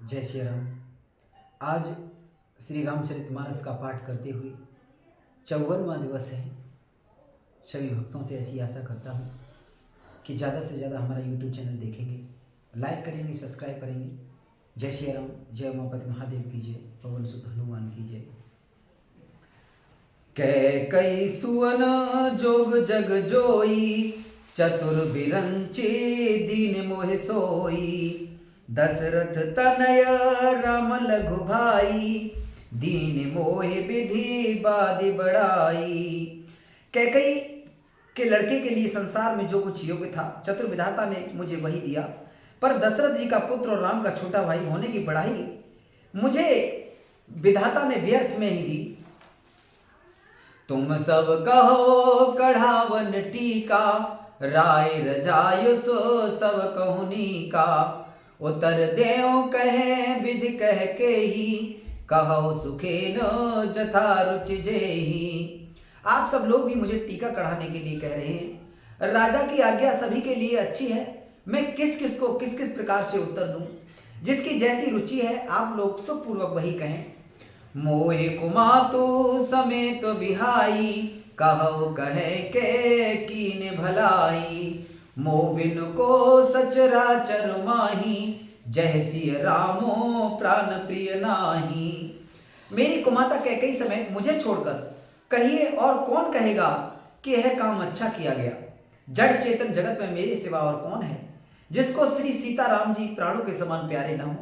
जय श्री राम। आज श्री रामचरितमानस का पाठ करते हुए 54वां दिवस है। सभी भक्तों से ऐसी आशा करता हूँ कि ज़्यादा से ज़्यादा हमारा YouTube चैनल देखेंगे, लाइक करेंगे, सब्सक्राइब करेंगे। जय श्री राम। जय उमापति महादेव की जय, पवन सुत हनुमान की जय। कैकई सुवन जोग जग जोई, चतुर बिरंची दीन मोहि सोई। दशरथ तनय राम लघु भाई, दीन मोहि विधि बादि बढ़ाई। कैकई के लड़के के लिए संसार में जो कुछ योग्य था चतुर विधाता ने मुझे वही दिया, पर दशरथ जी का पुत्र और राम का छोटा भाई होने की बढ़ाई मुझे विधाता ने व्यर्थ में ही दी। तुम सब कहो कढ़ावन टीका, राय रजायु सो सब कहुनी का। उतर देव कहे विधि कह के ही, कहो सुखे न जथा रुचि जेही। आप सब लोग भी मुझे टीका कढ़ाने के लिए कह रहे हैं। राजा की आज्ञा सभी के लिए अच्छी है, मैं किस किस को किस किस प्रकार से उत्तर दूं। जिसकी जैसी रुचि है आप लोग सुखपूर्वक वही कहें। मोहि कुमातु समेत बिहाई, कहो कहे के कीन भलाई। मोबिन को सचराचर माही, जय सिय रामो प्राण प्रिय नाही। मेरी कुमाता कैकई समेत मुझे छोड़कर कहिए और कौन कहेगा कि यह काम अच्छा किया गया। जड़ चेतन जगत में मेरे सिवा और कौन है जिसको श्री सीताराम जी प्राणों के समान प्यारे न हो।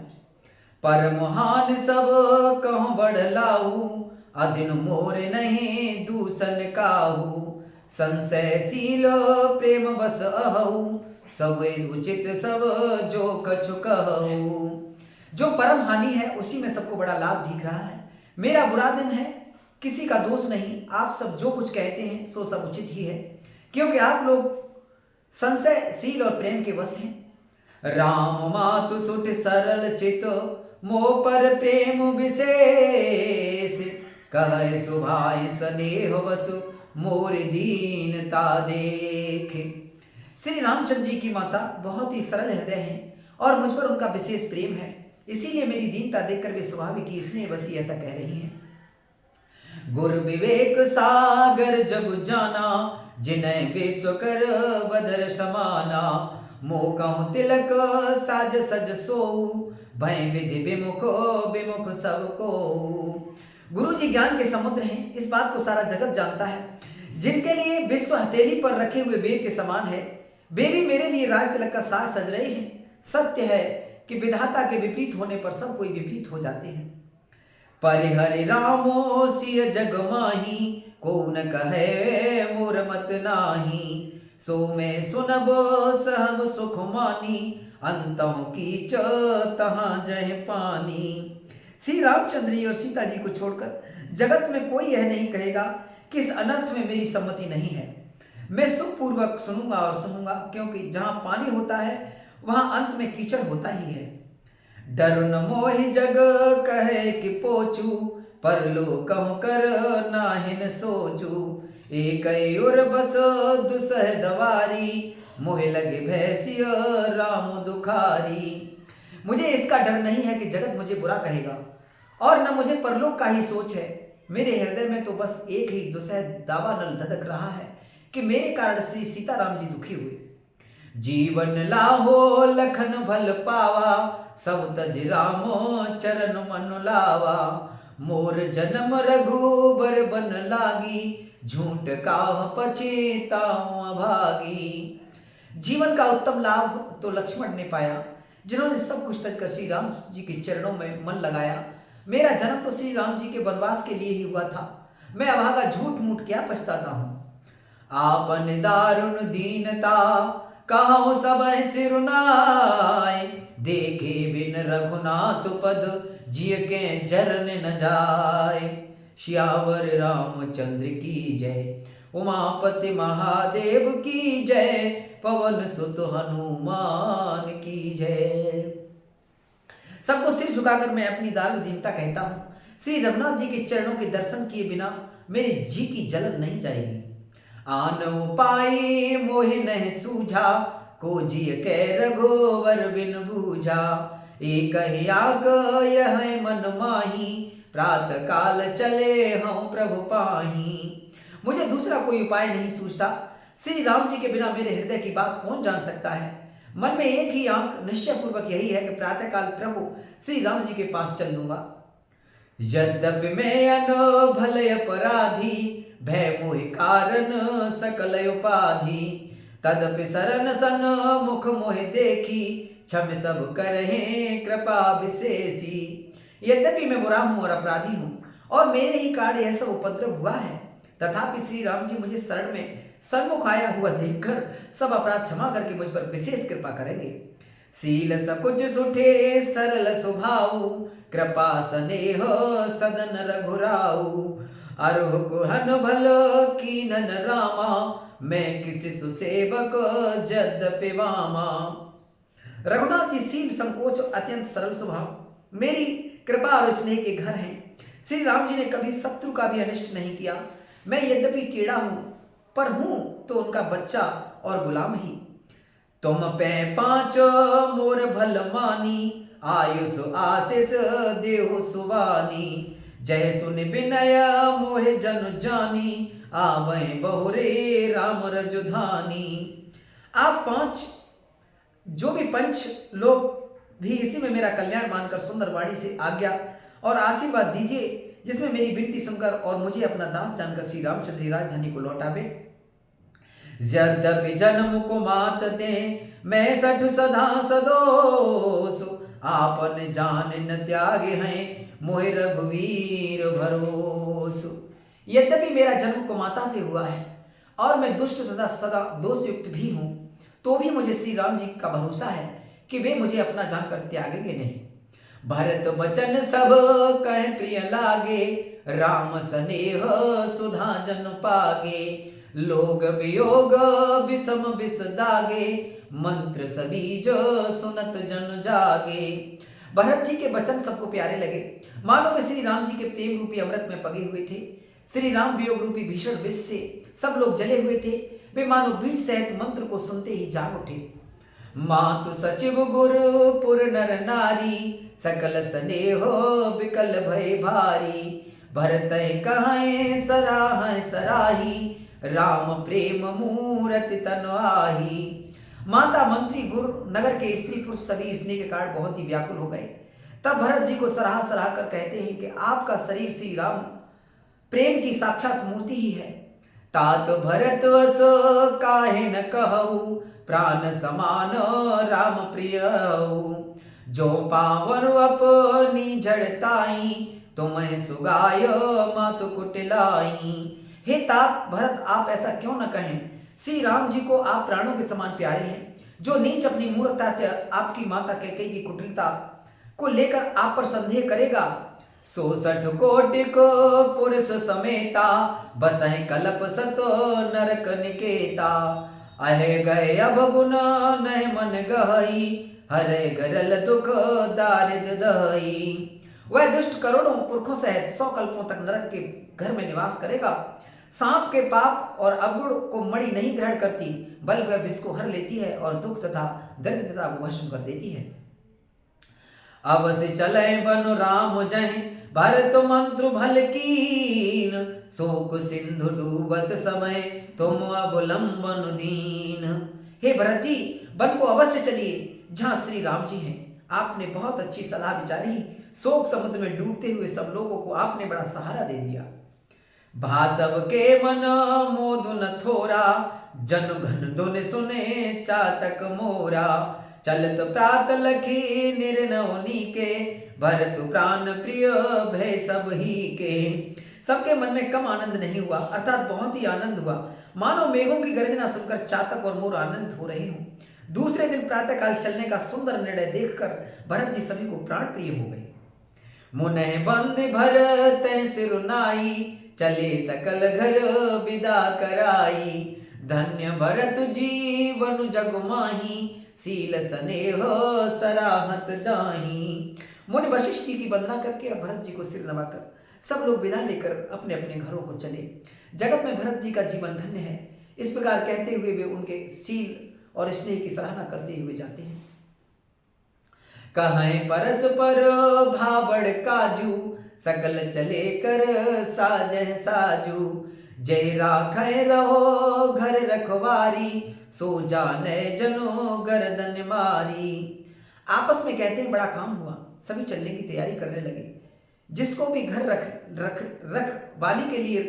पर महान सब कहूँ बढ़ लाहू, अदिन मोर नहीं दूसन काहू। संशयशील प्रेम बस अहू, सब उचित सब जो कछु कहू। जो परम हानि है उसी में सबको बड़ा लाभ दिख रहा है। मेरा बुरा दिन है, किसी का दोष नहीं। आप सब जो कुछ कहते हैं सो सब उचित ही है, क्योंकि आप लोग संशयशील और प्रेम के वश हैं। राम मातु सुट सरल चित, मोह पर प्रेम विशेष। कहे सुभाय स्नेह वसु, मोर दीनता देखे। श्री रामचंद्र जी की माता बहुत ही सरल हृदय हैं और मुझ पर उनका विशेष प्रेम है, इसीलिए मेरी दीनता देखकर वे स्वाभाविक ही स्नेह वसी ऐसा कह रही हैं। गुर विवेक सागर जग जाना, जिन्हें विश्व कर बदर समाना। मोह कहूँ तिलक साज सज सोऊ, भय विधि विमुख विमुख सबको। गुरु जी ज्ञान के समुद्र हैं, इस बात को सारा जगत जानता है। जिनके लिए विश्व हथेली पर रखे हुए वीर के समान है, वे भी मेरे लिए राज तिलक का साज सज रहे हैं। सत्य है कि विधाता के विपरीत होने पर सब कोई विपरीत हो जाते हैं। परिहरि रामो सिय जग माही, को न कहे मोर मत नाही। सो मैं सुनब सहब सुख मानी, अंतों कीच तहाँ जय पानी। श्री रामचंद्र जी और सीता जी को छोड़कर जगत में कोई यह नहीं कहेगा कि इस अनर्थ में मेरी सम्मति नहीं है। मैं सुखपूर्वक सुनूंगा और सुनूंगा, क्योंकि जहां पानी होता है वहां अंत में कीचड़ होता ही है। डर न मोहि जग कहे कि पोचू, परलोकम कर नाहिन सोचू। एक और बस दुसह दवारी, मोहि लगे भैसिय राम दुखारी। मुझे इसका डर नहीं है कि जगत मुझे बुरा कहेगा, और न मुझे परलोक का ही सोच है। मेरे हृदय में तो बस एक ही दुसह दावानल धधक रहा है कि मेरे कारण श्री सीताराम जी दुखी हुए। जीवन लाहो लखन भल पावा, सब तज रामो चरण मन लावा। मोर जन्म रघुबर बन लागी, झूठ काह पछेताऊं अभागी। जीवन का उत्तम लाभ तो लक्ष्मण ने पाया, जिन्होंने सब कुछ तज कर श्री राम जी के चरणों में मन लगाया। मेरा जन्म तो श्री राम जी के वनवास के लिए ही हुआ था। मैं अभागा झूठ मूठ क्या पछताता हूँ। आपन दारुण दीनता, कहो सब सिरुनाय। देखे बिन रघुनाथ पद, जिय के चरण न जाय। श्यावर रामचंद्र की जय, उमापति महादेव की जय। पवन सुत हनुमान की जय। सबको सिर झुकाकर मैं अपनी दारुण दीनता कहता हूँ। श्री रघुनाथ जी के चरणों के दर्शन किए बिना मेरे जी की जलन नहीं जाएगी। आन उपाय मोहि नहीं सूझा, खोजिय कै रघुवर बिन बूझा। एक ही आक यह मन माही, प्रातः काल चले हूँ प्रभु पाही। मुझे दूसरा कोई उपाय नहीं सूझता। श्री राम जी के बिना मेरे हृदय की बात कौन जान सकता है। मन में एक ही आंक निश्चय पूर्वक यही है कि प्रातःकाल प्रभु श्री राम जी के पास चल लूंगा। यद्यपि मैं अनभल अपराधी, भय मोह कारण सकल उपाधि। तदपि शरण सन मुख मोह देखी, क्षम सब करहे कृपा विशेषी। यद्यपि मैं बुरा हूं और अपराधी हूं और मेरे ही कारण यह सब उपद्रव हुआ है, तथापि श्री राम जी मुझे शरण में सन्मुख आया हुआ देखकर सब अपराध क्षमा करके मुझ पर विशेष कृपा करेंगे। शील सकुच सुठे सरल स्वभाव, कृपा स्नेह सदन रघुराऊ। अरुह कुहन भल कीनन रामा, मैं किसी सुसेवक यद्यपि वामा। रघुनाथ जी शील संकोच अत्यंत सरल स्वभाव, मेरी कृपा और स्नेह के घर हैं। श्री राम जी ने कभी शत्रु का भी अनिष्ट नहीं किया। मैं यद्यपि टेढ़ा हूं पर हूं तो उनका बच्चा और गुलाम ही। तुम पे पांच मोर भल मानी, आयुष आशीष देहु सुवानी। जय सुन विनय मोह जन जानी, आवै बहुरे राम रजुधानी। आप पांच जो भी पंच लोग भी इसी में मेरा कल्याण मानकर सुंदर वाणी से आज्ञा और आशीर्वाद दीजिए, जिसमें मेरी विनती सुनकर और मुझे अपना दास जानकर श्री रामचंद्र राजधानी को लौटावे। यद्यपि जन्म को मात दे, मैं सठ सदा सदोष। आपन जान न त्यागे हैं, मोहि रघुवीर भरोस। यद्यपि मेरा जन्म को माता से हुआ है और मैं दुष्ट तथा सदा दोष युक्त भी हूं, तो भी मुझे श्री राम जी का भरोसा है कि वे मुझे अपना जानकर त्यागेंगे नहीं। भरत वचन सब कह प्रिय लागे, राम स्नेह सुधा जन पागे। लोग वियोग विषम विष दागे, मंत्र सबीज सुनत जन जागे। भरत जी के वचन सबको प्यारे लगे, मानो वे श्री राम जी के प्रेम रूपी अमृत में पगे हुए थे। श्री राम वियोग रूपी भीषण विष से सब लोग जले हुए थे। वे मानो बीज सहित मंत्र को सुनते ही जाग उठे। मातु सचिव गुरु पुर नर नारी, सकल स्नेह विकल भय भारी। भरत कहे सराह सराही, राम प्रेम मूरति तन आही। माता मंत्री गुरु नगर के स्त्री पुरुष सभी स्नेह के कारण बहुत ही व्याकुल हो गए। तब भरत जी को सराह सराह कर कहते हैं कि आपका शरीर श्री राम प्रेम की साक्षात मूर्ति ही है। तात भरत अस काहे न कहू, प्राण समान राम प्रिय। जो पावन अपनी जड़ताई, तुम्हें सुगाय मातु कुटिलाई। हे तात भरत, आप ऐसा क्यों न कहें। श्री राम जी को आप प्राणों के समान प्यारे हैं। जो नीच अपनी मूर्खता से आपकी माता कैकेयी की कुटिलता को लेकर आप पर संदेह करेगा, 66 कोटि को पुरुष समेता, बसहि कलप सतो नरक निकेता। अहे गए अब गुण नह मन गहई, हरे गरल दुख दारिद दहई। वह दुष्ट करोड़ों पुरखों सहित 100 कल्पों तक नरक के घर में निवास करेगा। सांप के पाप और अवगुण को मणि नहीं ग्रहण करती, बल्कि वह विष को हर लेती है और दुख तथा दरिद्रता को भस्म कर देती है। अब से चले बनु राम जह, भरत मंत्र भल कीन। शोक सिंधु डूबत समय, तुम अवलंबन दीन। हे भरत जी, वन को अवश्य चलिए जहां श्री राम जी हैं। आपने बहुत अच्छी सलाह विचारी। शोक समुद्र में डूबते हुए सब लोगों को आपने बड़ा सहारा दे दिया। भासव के मन मोदु न थोरा, जन घन दुन सुने चातक मोरा। चलत प्रात लखी निर्नौनी के, भरत प्राण प्रिय भय सब ही के। सबके मन में कम आनंद नहीं हुआ, अर्थात बहुत ही आनंद हुआ, मानो मेघों की गर्जना सुनकर चातक और मोर आनंद हो रहे हों। दूसरे दिन प्रातःकाल चलने का सुंदर निर्णय देखकर भरत जी सभी को प्राण प्रिय हो गए। मुनह बंद भरत सिरुनाई, चले सकल घर विदा कराई। धन्य भरत जीवन जग माही, शील स्नेह सराहत जाही। मुनि वशिष्ठ जी की वंदना करके अब भरत जी को सिर नवाकर सब लोग विदा लेकर अपने अपने घरों को चले। जगत में भरत जी का जीवन धन्य है। इस प्रकार कहते हुए वे उनके शील और स्नेह की सराहना करते हुए जाते हैं। कहें परस्पर भावड़ काजू, सकल चले कर साजह साजू। जय राखे रहो घर रखवारी, सो जाने जनो गर्दन मारी। आपस में कहते हैं बड़ा काम हुआ, सभी चलने की तैयारी करने लगे। जिसको भी घर रख वाली के लिए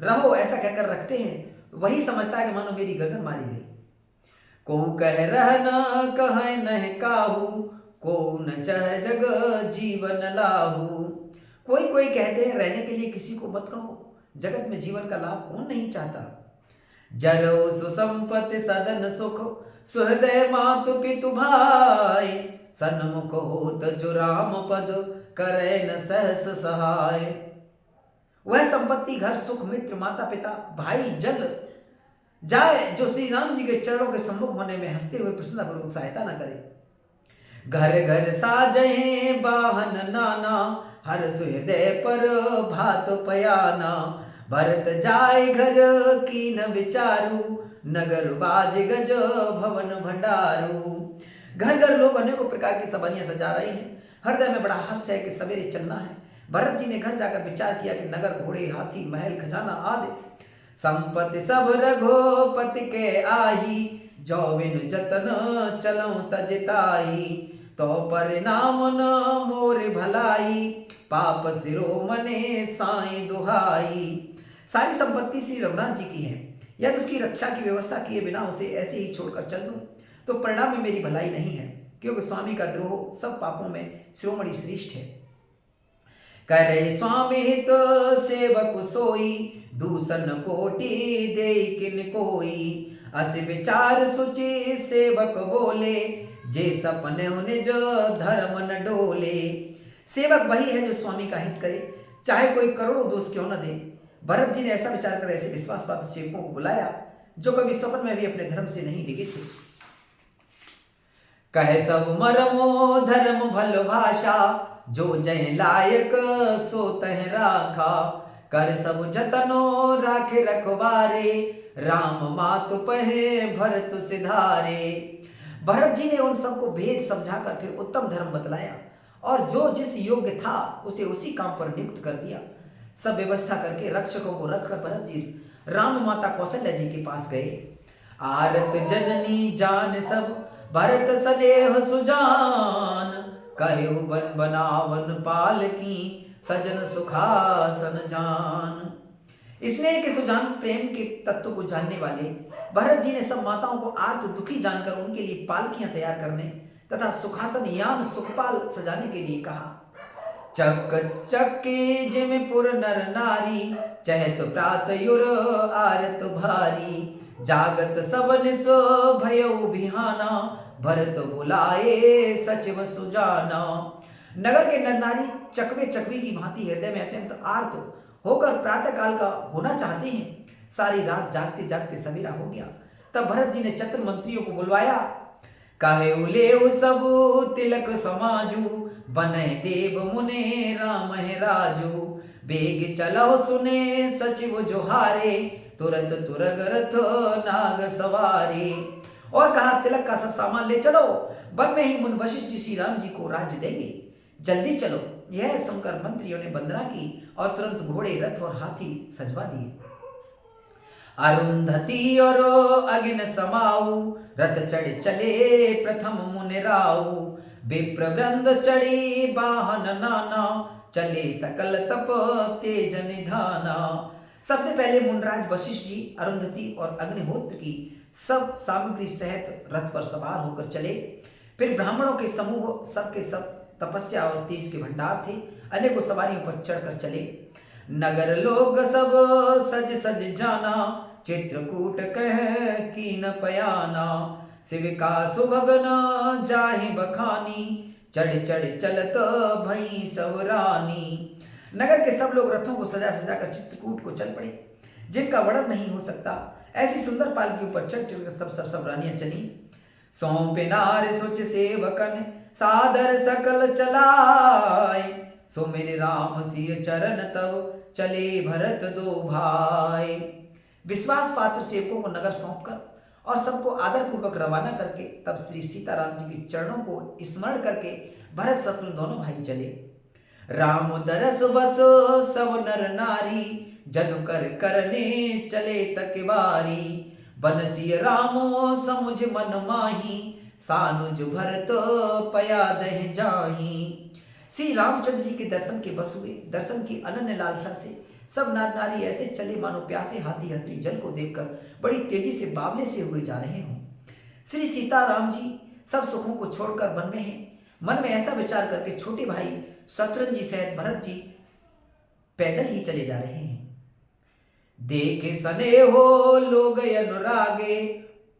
रहो ऐसा कहकर रखते हैं, वही समझता है कि मानो मेरी गर्दन मारी गई। को कह रह न कह न काहू, को न चह जग जीवन लाहू। कोई कोई कहते हैं रहने के लिए किसी को मत कहो, जगत में जीवन का लाभ कौन नहीं चाहता। जरो सुसंपत्ति सदन सुख, सुहृदय मातु पितु भाई। सन्मुख होत जो राम पद, करे न सहस सहाय। वह संपत्ति घर सुख मित्र माता पिता भाई जल जाए जो श्री राम जी के चरणों के सम्मुख होने में हंसते हुए प्रसन्नपूर्वक सहायता न करे। घर घर साजहे बाहन नाना, हर सुहृदय पर भात पयाना। भरत जाय घर की न विचारू, नगर बाज गज भवन भंडारू। घर घर लोग अनेकों प्रकार की सवारियां सजा रहे हैं। हृदय में बड़ा हर्ष है कि सवेरे चलना है। भरत जी ने घर जाकर विचार किया कि नगर घोड़े हाथी महल खजाना आदि संपत्ति सब रघुपति के आही। जो बिन जतन चलऊं तजताही, तो परिणाम न मोर भलाई। पाप सिरो मने साई दुहाई। सारी संपत्ति श्री रघुनाथ जी की है, यदि उसकी रक्षा की व्यवस्था किए बिना उसे ऐसे ही छोड़कर चल दूं तो परिणाम में मेरी भलाई नहीं है, क्योंकि स्वामी का द्रोह सब पापों में शिरोमणि श्रेष्ठ है। करे स्वामी हित सेवक सोई, दूषण कोटि दे किन कोई। अस विचार सुचि सेवक बोले, जे सपने निज धर्म न डोले। सेवक वही है जो स्वामी का हित करे, चाहे कोई करोड़ों दोष क्यों न दे। भरत जी ने ऐसा विचार कर ऐसे विश्वास पात्र सेवकों को बुलाया जो कभी स्वप्न में भी अपने धर्म से नहीं डिगे थे। कहे सब मरमो धर्म भल भाषा, जो जय लायक सो तह राखा। कर सब जतनो राखे रखवारे, राम मातु पहे भरत सिधारे। भरत जी ने उन सबको भेद समझाकर फिर उत्तम धर्म बतलाया और जो जिस योग्य था उसे उसी काम पर नियुक्त कर दिया। सब व्यवस्था करके रक्षकों को रखकर भरत जी राम माता कौशल्या जी के पास गए। आरत जननी जान सब भरत स्नेह सुजान, कहे बन बनावन पाल की सजन सुखासन जान। स्नेह के सुजान प्रेम के तत्व को जानने वाले भरत जी ने सब माताओं को आर्त दुखी जानकर उनके लिए पालकियां तैयार करने तथा सुखासन यान सुखपाल सजाने के लिए कहा। चक चक्की जिमपुर नर नारी, चहत प्रात युर आरत भारी। जागत सब निसो भयो बिहाना, भरत बुलाए सचिव सुजाना। नगर के नर नारी चकवे चकवी की भांति हृदय में अत्यंत आर्त होकर प्रातः काल का होना चाहते हैं। सारी रात जागते जागते सवेरा हो गया। तब भरत जी ने चतुर मंत्रियों को बुलवाया। कहे ले सब तिलक समाजू, बने देव मुने राम है राजू। बेग चलो सुने सचिव जोहारे, तुरत तुरग रथ नाग सवारी। और कहा तिलक का सब सामान ले चलो, वन में ही मुन वशिष्ठ जी श्री राम जी को राज्य देंगे, जल्दी चलो। यह सुनकर मंत्रियों ने वंदना की और तुरंत घोड़े रथ और हाथी सजवा दिए। अरुंधति और अग्नि समाऊ, रथ चढ़ चले प्रथम मुनि राऊ। विप्र वृंद चढ़ी वाहन नाना, चले सकल तप तेज निधाना। सबसे पहले मुनराज वशिष्ठ जी अरुंधति और अग्निहोत्र की सब सामग्री सहित रथ पर सवार होकर चले। फिर ब्राह्मणों के समूह सबके सब तपस्या और तेज के भंडार थे, अनेकों सवारियों पर चढ़कर चले। नगर लोग सब सज सज जाना, चित्रकूट कह कीन पयाना। शिव का सुभगन जाहि बखानी, चढ़ चढ़ चलत भई सब रानी। नगर के सब लोग रथों को सजा सजा कर चित्रकूट को चल पड़े, जिनका वर्णन नहीं हो सकता। ऐसी सुंदर पालकी ऊपर चढ़ चढ़ कर सब रानियां चली। सौंपे नार सुच सेवकन, सादर सकल चलाए। सो मेरे राम सिय चरण तब, चले भरत दो भाई। विश्वास पात्र सेवकों को नगर सौंपकर और सबको आदर पूर्वक रवाना करके तब श्री सीताराम जी के चरणों को स्मरण करके भरत शत्रुघ्न दोनों भाई चले। राम दरस बस सब नर नारी, जनु कर करने चले तक बारी। बनसिय रामो समुझ मन माही, सानुज भरत पया दह जाही। श्री रामचंद्र जी के दर्शन के बस हुए। दर्शन की अनन्य लालसा से सब नर नारी ऐसे चले मानो प्यासे हाथी हथनी जल को देखकर बड़ी तेजी से बावले से हुए जा रहे हों। श्री सीताराम जी सब सुखों को छोड़कर वन में हैं। मन में ऐसा विचार करके छोटे भाई शत्रुघ्न जी सहित भरत जी पैदल ही चले जा रहे हैं। देखे सने हो लोग अनुरागे,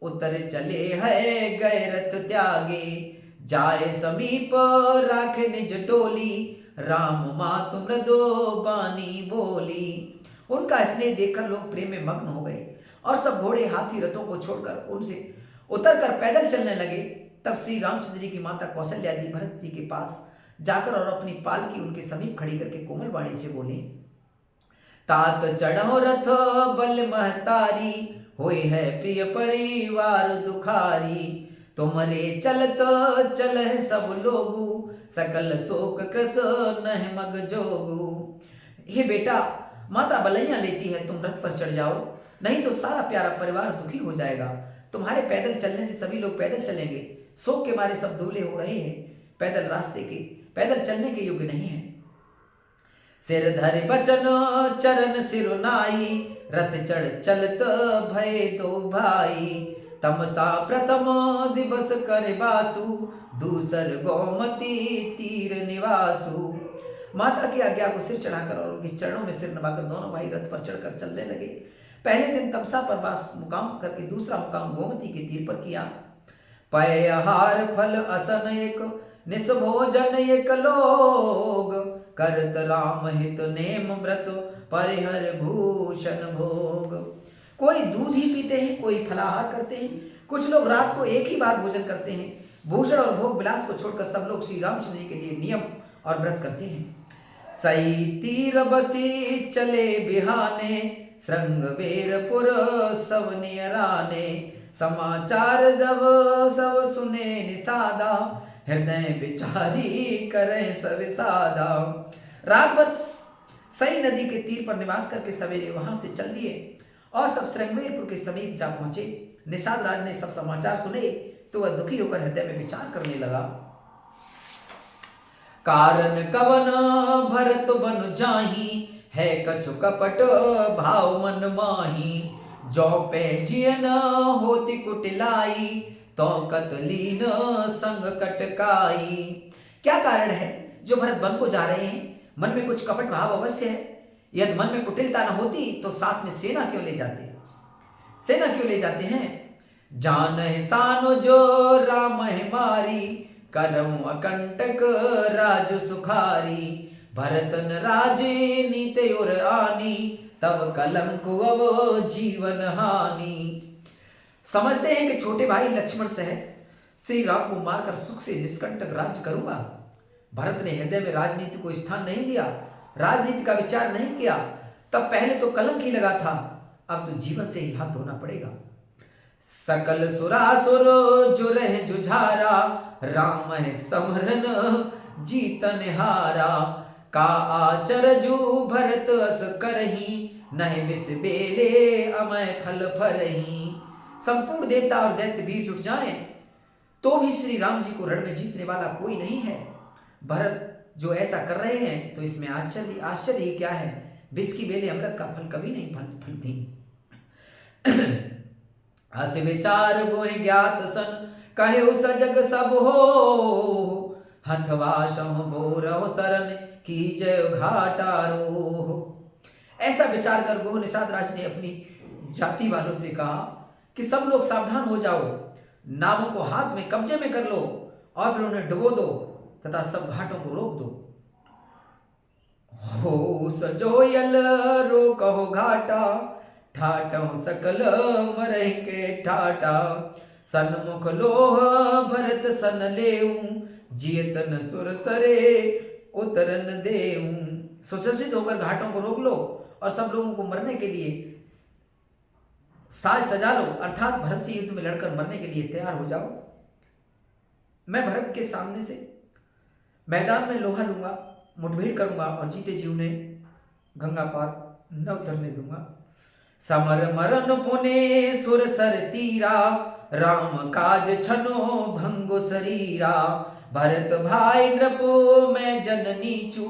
उतर चले है गए रथ त्यागे। जाए समीप राखे निज डोली, राम मातु मृदो बानी बोली। उनका स्नेह देखकर लोग प्रेम में मग्न हो गए और सब घोड़े हाथी रथों को छोड़कर उनसे उतरकर पैदल चलने लगे। तब श्री रामचंद्र जी की माता कौशल्या जी भरत जी के पास जाकर और अपनी पालकी उनके समीप खड़ी करके कोमल वाणी से बोले, तात चढ़ो रथ बल महतारी, होए है प्रिय परिवार दुखारी। तुमरे चलत चल सब लोगू, सकल शोक कृस नह मग जोगू। हे बेटा, माता बलैया लेती है, तुम रथ पर चढ़ जाओ, नहीं तो सारा प्यारा परिवार दुखी हो जाएगा। तुम्हारे पैदल चलने से सभी लोग पैदल चलेंगे, शोक के मारे सब दुबले हो रहे हैं, पैदल रास्ते के पैदल चलने के योग्य नहीं है। सिर धरे बचन चरण सिरुनाई, रथ चढ़ चलत भय दो भाई। तमसा प्रथम दिवस कर बासु, दूसर गोमती तीर निवासु। माता की आज्ञा को सिर चढ़ाकर और उनके चरणों में सिर नवाकर दोनों भाई रथ पर चढ़कर चलने लगे। पहले दिन तमसा पर बास मुकाम करके दूसरा मुकाम गोमती के तीर पर किया। पयहार फल असन एक, निस भोजन एक लोग। करत राम हित नेम व्रत, परिहर भूषण भोग। कोई दूध ही पीते हैं, कोई फलाहार करते हैं, कुछ लोग रात को एक ही बार भोजन करते हैं। भूषण और भोग विलास को छोड़कर सब लोग श्री रामचंद्र जी के लिए नियम और व्रत करते हैं। सई तीर बसी चले बिहाने, श्रृंग बेरपुर सब नियराने। समाचार जब सब सुने निषादा, हृदय बिचारी करें सब सादा। रात भर सई नदी के तीर पर निवास करके सवेरे वहां से चल दिए और सब श्रृंगवेरपुर के समीप जा पहुंचे। निषाद राज ने सब समाचार सुने तो वह दुखी होकर हृदय में विचार करने लगा। कारण कवन भरत बन जाही, है कछु कपट भाव मन माही। जो पे जियन होती कुटिलाई, तो कतलीन संग कटकाई। क्या कारण है जो भरत वन को जा रहे हैं? मन में कुछ कपट भाव अवश्य है। यदि मन में कुटिलता न होती तो साथ में सेना क्यों ले जाते? सेना क्यों ले जाते हैं? जान सानो जो राम है मारी, करम अकंटक राज सुखारी। भरतन राजे नीते और आनी, तब कलंक अब जीवन हानि। समझते हैं कि छोटे भाई लक्ष्मण सहित श्री राम को मारकर सुख से निष्कंटक राज्य करूंगा। भरत ने हृदय में राजनीति को स्थान नहीं दिया, राजनीति का विचार नहीं किया। तब पहले तो कलंक ही लगा था, अब तो जीवन से ही हाथ धोना पड़ेगा। सकल सुरासुर जो रहे जुझारा, राम है समरन जीतन हारा। का आचरजु भरत अस करही, नह बिस बेले अमय फल फरही। संपूर्ण देवता और दैत्य वीर जुट जाएं तो भी श्री राम जी को रण में जीतने वाला कोई नहीं है। भरत जो ऐसा कर रहे हैं तो इसमें आश्चर्य क्या है? विष की बेले अमृत का फल कभी नहीं फलती। अस विचार गोहि ज्ञात सन, कहे सजग सब हो। हथवा सम बोरहु तरन, की जय घाटारो। ऐसा विचार कर गोह निषाद राज ने अपनी जाति वालों से कहा कि सब लोग सावधान हो जाओ, नावों को हाथ में कब्जे में कर लो और फिर उन्हें डुबो दो तथा सब घाटों को रोक दो। हो सजोयल रो कहो घाटा, ठाटो सकल मरह के ठाटा। सन्मुख लोह भरत सन लेऊं, जियतन सुर सरे उतरन देऊं। सुशसित होकर घाटों को रोक लो और सब लोगों को मरने के लिए साज सजा लो, अर्थात भरत से युद्ध में लड़कर मरने के लिए तैयार हो जाओ। मैं भरत के सामने से मैदान में लोहा लूंगा, मुठभेड़ करूंगा और जीते जी उन्हें गंगा पार न उतरने दूंगा। समर मरण पुने सुर सर तीरा, राम काज छनो भंगो शरीरा। भरत भाई नृपो मैं जननी चू,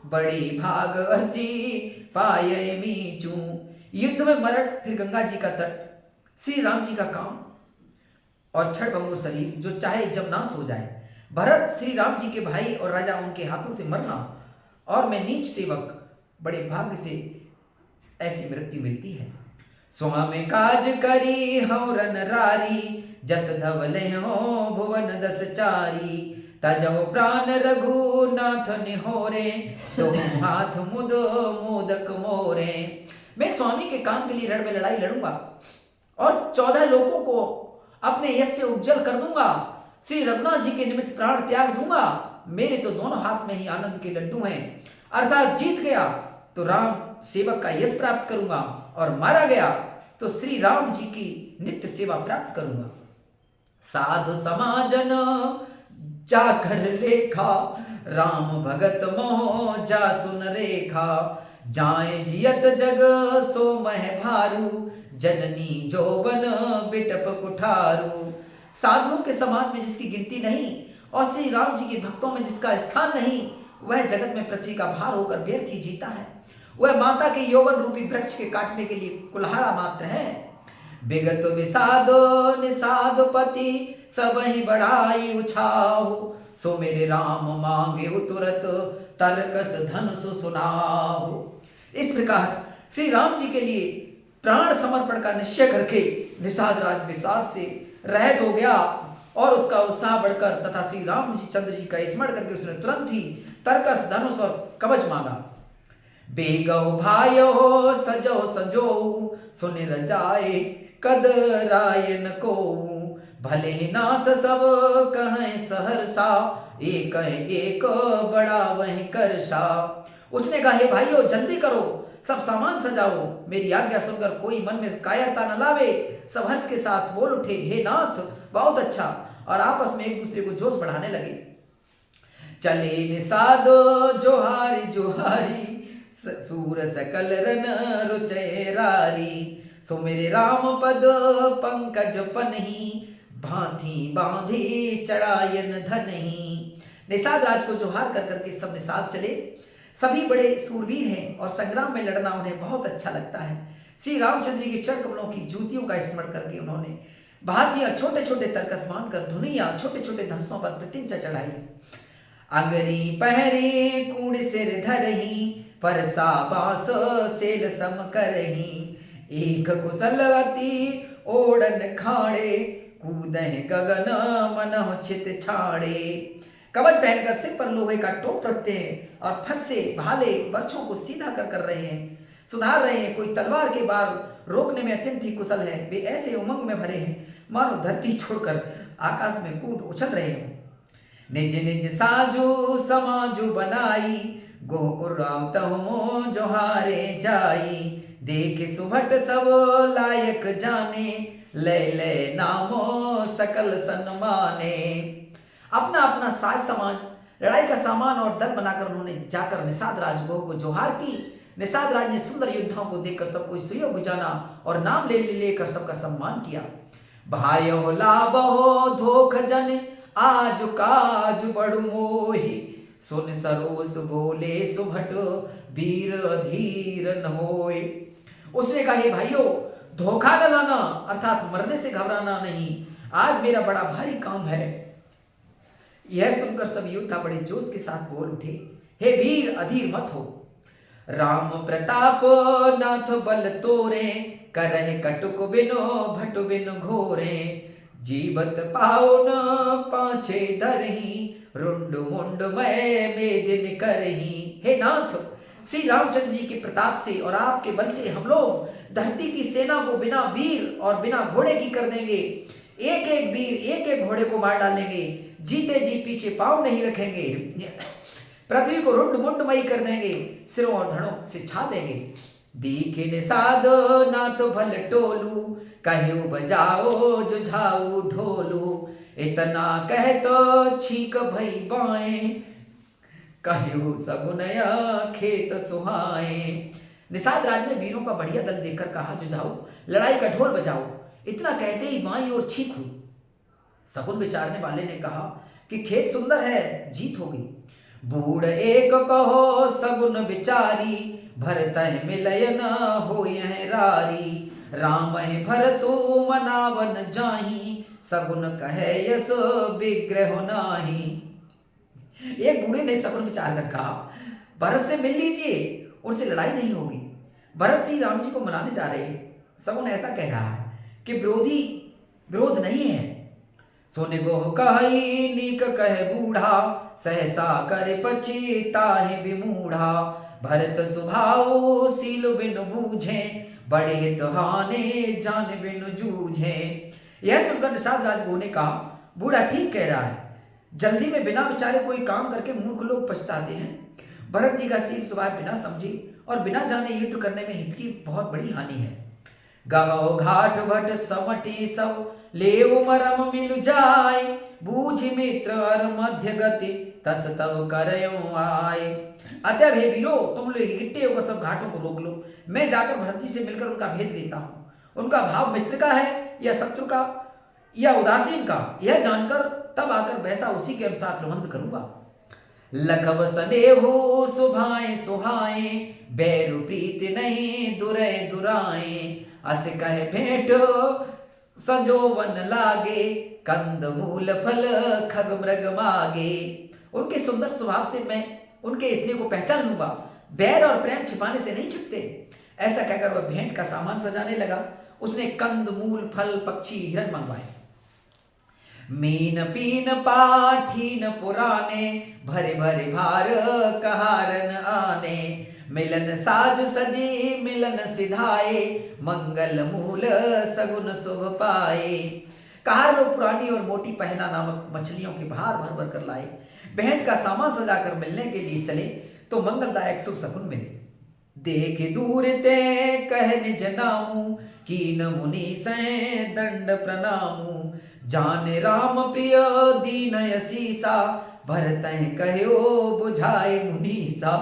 बड़ी भाग असी पाये मीचू। युद्ध में मरण, फिर गंगा जी का तट, श्री राम जी का काम और क्षण भंगुर शरीर जो चाहे जब नाश हो जाए। भरत श्री राम जी के भाई और राजा, उनके हाथों से मरना, और मैं नीच सेवक, बड़े भाग्य से ऐसी मृत्यु मिलती है। स्वामी काज करी हूँ रन रारी, जस धवले हो भुवन दस चारी। तजो प्राण रघुनाथ निहोरे, तुम हाथ मुद मोदक मोरे। मैं स्वामी के काम के लिए रण में लड़ाई लड़ूंगा और 14 लोगों को अपने यश से उज्जवल कर दूंगा। श्री रघुनाथ जी के निमित्त प्राण त्याग दूंगा। मेरे तो दोनों हाथ में ही आनंद के लड्डू हैं, अर्थात जीत गया तो राम सेवक का यश प्राप्त करूंगा और मारा गया तो श्री राम जी की नित्य सेवा प्राप्त करूंगा। साधु समाजन जाकर लेखा, राम भगत मोह जा सुन रेखा। जाए जियत जग सो मह भारू, जननी जोवन बिटप कुठारू। साधुओं के समाज में जिसकी गिनती नहीं और श्री राम जी के भक्तों में जिसका स्थान नहीं, वह जगत में पृथ्वी का भार होकर व्यर्थ ही जीता है। वह माता के यौवन रूपी वृक्ष के काटने के लिए कुल्हाड़ा मात्र है। विगत विषादो निषाद पति, सब ही बढ़ाई उछाओ। सो मेरे राम मांगे तुरत, तर्कस धन सुनाओ। इस प्रकार श्री राम जी के लिए प्राण समर्पण का निश्चय करके निषाद राज विषाद से रहित हो गया और उसका उत्साह बढ़कर तथा श्री राम जी चंद्र जी का स्मरण करके उसने तुरंत ही तर्कस धनुष और कवच मांगा। बेगो भायो सजो सजो, सुनिर जाए कद रायन को। भले नाथ सब कहें सहरसा, एक बड़ा वह करसा। उसने कहा, हे भाइयों जल्दी करो, सब सामान सजाओ, मेरी आज्ञा सुनकर कोई मन में कायरता न लावे। सब हर्ष के साथ बोल उठे, हे नाथ बहुत अच्छा, और आपस में एक दूसरे को जोश बढ़ाने लगे। चले निषादो जोहारी जोहारी, सूर सकल रन रुचैरारी। सो मेरे राम पद पंकज पनही, भांति बांधी चढ़ायन धनही। निषाद राज को जोहार कर करके सब निषाद चले। सभी बड़े सूरवीर हैं और संग्राम में लड़ना उन्हें बहुत अच्छा लगता है। श्री रामचंद्र जी के चरण कमलों की जूतियों का स्मरण करके उन्होंने भांतियां छोटे छोटे तर्कस बांधकर धुनिया छोटे छोटे धनुषों पर प्रत्यंचा चढ़ाई। अगरी पहरी कूड़ सिर धरही, परसा बांस सेल सम करही। एक कुशल अति ओढ़न खाड़े, कूदह गगन मनह छित छाड़े। कवच पहनकर सिर पर लोहे का टोप रखते हैं और फर से भाले बर्छों को सीधा कर रहे हैं, सुधार रहे हैं। कोई तलवार के बार रोकने में अत्यंत ही कुशल है। वे ऐसे उमंग में भरे हैं मानो धरती छोड़कर आकाश में कूद उछल रहे हो। निज निज साजू समाजू बनाई, गोपुरावतहु जोहारे जाई। देख सुभट सब लायक जाने, ले ले नामो सकल सन्माने। अपना अपना साज समाज लड़ाई का सामान और दल बनाकर उन्होंने जाकर निषाद राज को जोहार की। निषाद राज ने सुंदर योद्धाओं को देखकर सबको सुयोग जाना और नाम लेकर सबका सम्मान किया। भायो लाभो धोख जन, आज काज बड़ु मोहि। सुन सरोस बोले सुभट, वीर धीर न होय। उसने कहा, हे भाइयों धोखा न लाना, अर्थात मरने से घबराना नहीं, आज मेरा बड़ा भारी काम है। यह सुनकर सब योद्धा बड़े जोश के साथ बोल उठे, हे वीर अधीर मत हो। राम प्रताप नाथ बल तोरे, करह कटुक बिनो भटु बिनु घोरे। जीवत पाओ न पाछे धरही, रुंड मुंड मैं मेदिन करही। हे नाथ, श्री रामचंद्र जी के प्रताप से और आपके बल से हम लोग धरती की सेना को बिना वीर और बिना घोड़े की कर देंगे। एक एक वीर एक एक घोड़े को मार डालेंगे, जीते जी पीछे पांव नहीं रखेंगे। पृथ्वी को रुंड मुंडमयी कर देंगे, सिरों और धड़ों से छा देंगे। दीखे निषाद नाथ भल टोलू, कहो बजाओ जुझाऊ ढोलू। इतना कह तो छीक भई बाएं, कहो सगुनया खेत सुहाए। निषाद राज ने वीरों का बढ़िया दल देखकर कहा, जुझाओ लड़ाई का ढोल बजाओ। इतना कहते ही बाई और छीक हुई। सगुन विचारने वाले ने कहा कि खेत सुंदर है, जीत होगी। बूढ़ एक कहो सगुन विचारी, भरतह मिलय न हो यह रारी। राम भरतो मनावन जाही, सगुन कहे यस विग्रह नाही। एक बूढ़े ने सगुन विचार कर कहा, भरत से मिल लीजिए, उनसे लड़ाई नहीं होगी। भरत श्री राम जी को मनाने जा रहे हैं। सगुन ऐसा कह रहा है कि विरोध नहीं है। सोने गो कही नीक कह बूढ़ा, सहसा कर पछिताहि विमूढ़ा। भरत सुभाव सील बिनु बूझे, बड़े तुहाने जान बिनु जूझे। यह सुनकर निषाद राज ने कहा, बूढ़ा ठीक कह रहा है, जल्दी में बिना विचारे कोई काम करके मूर्ख लोग पछताते हैं। भरत जी का सील स्वभाव बिना समझे और बिना जाने युद्ध करने में हित की बहुत बड़ी हानि है। गहो घाट भट समटी सब, लेव मरम मिल जाय। बूझ मित्र और मध्य गति, तस तब करयो आय। अतः हे वीरो, तुम लोग इकट्ठे होकर सब घाटों को रोक लो। मैं जाकर भरत जी से मिलकर उनका भेद लेता हूँ। उनका भाव मित्र का है या शत्रु का या उदासीन का, यह जानकर तब आकर वैसा उसी के अनुसार प्रबंध करूंगा। लखव सनेहो सुभाए सुहाए, बैरु प्रीति नहीं दुरै दुराए। अस कह भेंट सजोवन लागे, कंद मूल फल खग मृग मागे। उनके सुंदर स्वभाव से मैं उनके स्नेह को पहचान लूंगा। बैर और प्रेम छिपाने से नहीं छिपते। ऐसा कहकर वह भेंट का सामान सजाने लगा। उसने कंद मूल फल पक्षी हिरण मंगवाए। मीन पीन पाठीन पुराने, भरे भरे भार कहारन आने। मिलन साज सजी मिलन सिधाए, मंगल मूल सगुन शुभ पाए। कहार लोग पुरानी और मोटी पहना नामक मछलियों के भार भर भर कर लाए। भेंट का सामान सजाकर मिलने के लिए चले तो मंगलदायक शुभ सगुन मिले। देख दूर ते कह निज नामू, कीन मुनि से दंड प्रणामू। जाने राम प्रिय दीन यसीसा, भरत कहो बुझाए मुनीसा।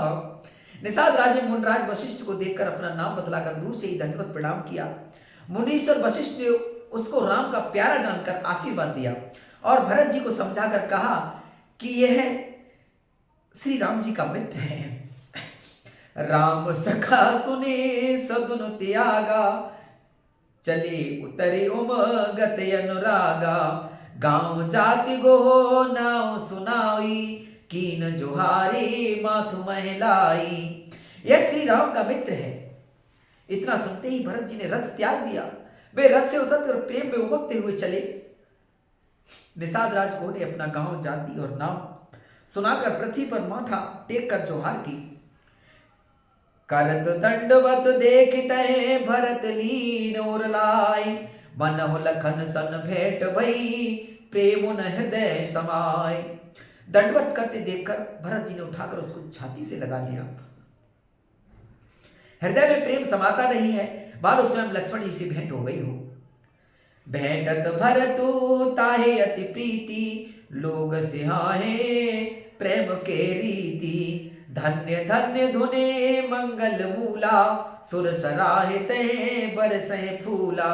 निषाद राजे मुनराज वशिष्ठ को देखकर अपना नाम बतलाकर दूर से ही दंडवत प्रणाम किया। मुनीश्वर वशिष्ठ ने उसको राम का प्यारा जानकर आशीर्वाद दिया और भरत जी को समझाकर कहा कि यह श्री राम जी का मित्र है। राम सखा सुने सदुन त्यागा, चले उतरे उमगत अनुरागा। गांव जाति गो नाव सुनाई, कीन जोहारी माथु महिलाई। यह श्री राम का मित्र है। इतना सुनते ही भरत जी ने रथ त्याग दिया। वे रथ से उतरकर प्रेम में उमगते हुए चले। निषाद राज ने अपना गांव जाति और नाम सुनाकर पृथ्वी पर माथा टेक कर जोहार की। करत दंडवत देखते भरत लीन और लाय। बनहु लखन सन भेंट भई, प्रेम न हृदय समाय। दंडवत करते देखकर भरत जी ने उठाकर उसको छाती से लगा लिया। हृदय में प्रेम समाता नहीं है, बालो स्वयं लक्ष्मण जी से भेंट हो गई हो। भेंटत भरतु ताहे अति प्रीति, लोग सिहाहे प्रेम के रीति। धन्य धन्य धुने मंगल मूला, सुर सराहे ते बरसे फूला।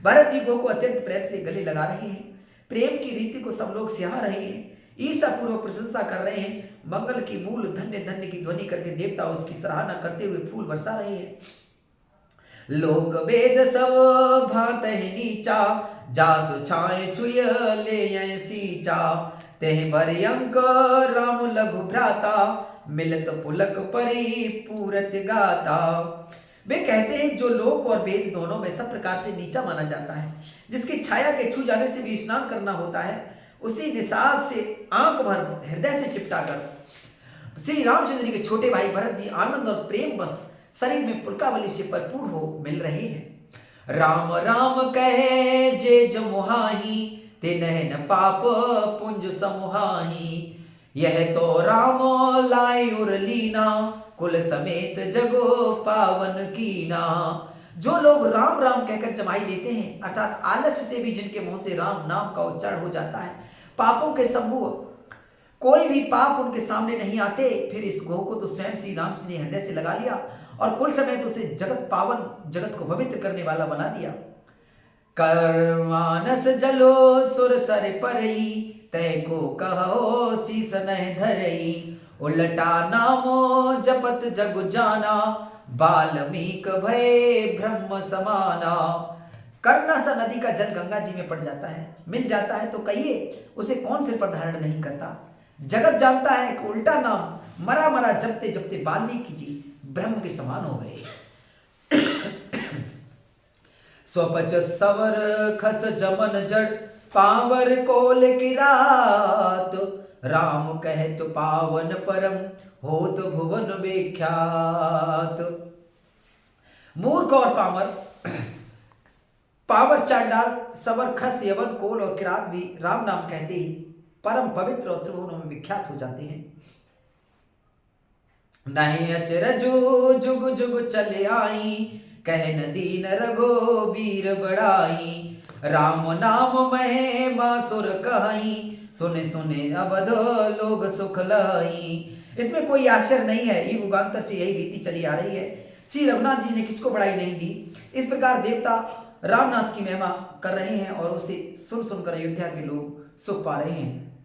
भरत जी को अत्यंत प्रेम से गले लगा रहे हैं। प्रेम की रीति को सब लोग सिहा रहे हैं, ईर्षा पूर्वक प्रशंसा कर रहे हैं। मंगल की मूल धन्य धन्य की ध्वनि करके देवता उसकी सराहना करते हुए फूल बरसा रहे हैं। लोक वेद सब भात है नीचा, जासु छाए छुय ले सीचा। तेह भरियंक राम लघु भ्राता, मिलत पुलक परी पूरत गाता। वे कहते हैं जो लोक और वेद दोनों में सब प्रकार से नीचा माना जाता है, जिसकी छाया के छू जाने से भी स्नान करना होता है, उसी निषाद से आंख भर हृदय से चिपटा कर श्री रामचंद्र जी के छोटे भाई भरत जी आनंद और प्रेम बस शरीर में पुलकावली से भरपूर हो मिल रहे हैं। राम राम कहे जे जमुहाही, ते नहन पाप पुंज समुहाही। यह तो राम लाए उर लीना, कुल समेत जगो पावन कीना। जो लोग राम राम कहकर जमाई लेते हैं, अर्थात आलस्य से भी जिनके मुंह से राम नाम का उच्चारण हो जाता है, पापों के समूह, कोई भी पाप उनके सामने नहीं आते। फिर इस गो को तो स्वयं श्री राम जी ने हृदय से लगा लिया और कुल समेत उसे जगत पावन, जगत को पवित्र करने वाला बना दिया। कर मानस जलो सुर सर परई, तय को कहो शीस नह धरई। उलटा नामो जपत जग जाना, बाल्मीक भय ब्रह्म समाना। करना सा नदी का जल गंगा जी में पड़ जाता है, मिल जाता है तो कहिए उसे कौन सिर पर धारण नहीं करता। जगत जानता है कि उल्टा नाम मरा मरा जपते जपते वाल्मीकि जी ब्रह्म के समान हो गए। स्वपच सवर खस जमन जड़, पावर कोल किरात। राम कहत पावन परम, होत भुवन विख्यात। मूर्ख और पामर, पावर चांडाल, सवर खस यवन कोल और किरात भी राम नाम कहते ही परम पवित्र और त्रिभुवनों में विख्यात हो जाते हैं। नहीं अचरजु जुग जुग चले आई, कहन दीन रघुबीर बड़ाई। राम नाम महिमा सुर कहाई, सुने सुने अवध लोग सुख लाई। इसमें कोई आश्चर्य नहीं है, ये युगांतर से यही रीति चली आ रही है। श्री रघुनाथ जी ने किसको बड़ाई नहीं दी। इस प्रकार देवता रामनाथ की महिमा कर रहे हैं और उसे सुन सुनकर अयोध्या के लोग सुख पा रहे हैं।